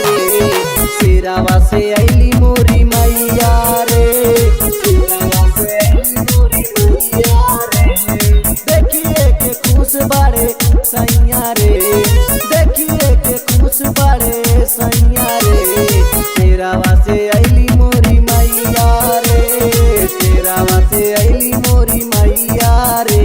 रे, शेरावा से अली मोरी मैया रे, शेरावा से अली मोरी मैया रे। देखिए के खुश बाड़े सैया रे, देखिए के खुश बाड़े सैया रे, शेरावा से अली मोरी मैया रे, शेरावा से अली मोरी मैया रे।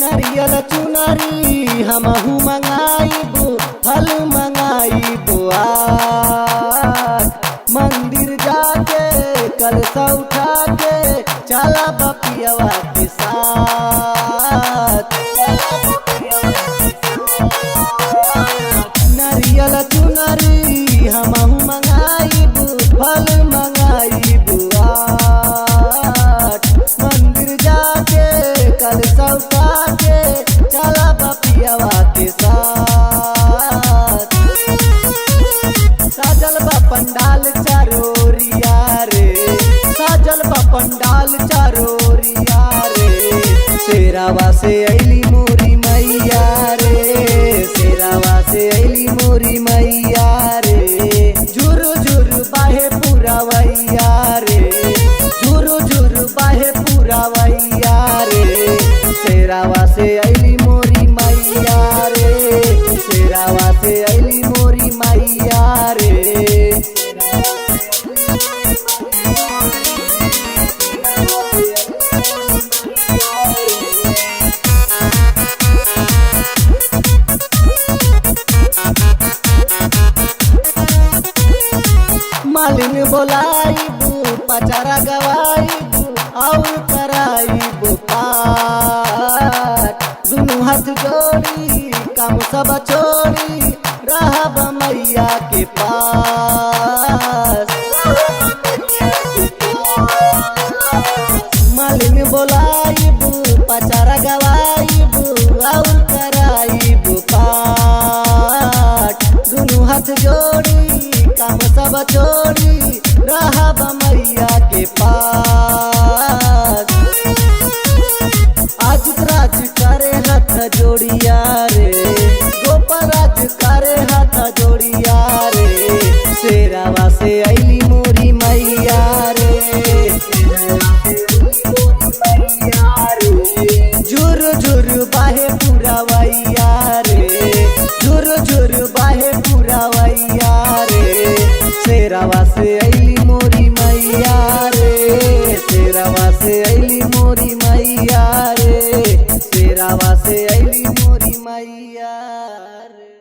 नरियल चुनरी हमहू मंगाइबो, फल मंगाइबो आज, मंदिर जाके कलशा उठा के चला बपियवा के साथ। नरियल चुनरी हमहू मंगाइबो, फल मंगाइबो आज, मंदिर जाके कलशा उठा के चला बपियवा के साथ। साजल बा पंडाल चारोरिया रे, साजल बा पंडाल चारोरिया रे, शेरावा से अली मोरी मैया रे, शेरावा से अली मोरी मैया रे। झुरु झुरु बाहे पुरवैया रे, झुरु झुरु बाहे पुरवैया रे, शेरावा से अली मोरी मैया रे, शेरावा से अली मोरी मैया रे। मालिन बोलाइबू, पचारा गवाइबू और कराइबू पाठ, दुनू हाथ जोड़ी काम सब छोड़ी रहब मैया के पास। मालिन बोलाइबू, पचारा गवाइबू और कराइबू पाठ, दुनू हाथ जोड़ी काम सब छोड़ी रहब मैया के पास। आज राज करे हाथ जोड़िया रे, गोपराज करे हाथ जोड़िया रे, शेरावा से अली मोरी मैया रे, झुरु झुरु बाहे पुरवैया रे, झुरु झुरु बाहे पुरवैया रे, शेरावा से अली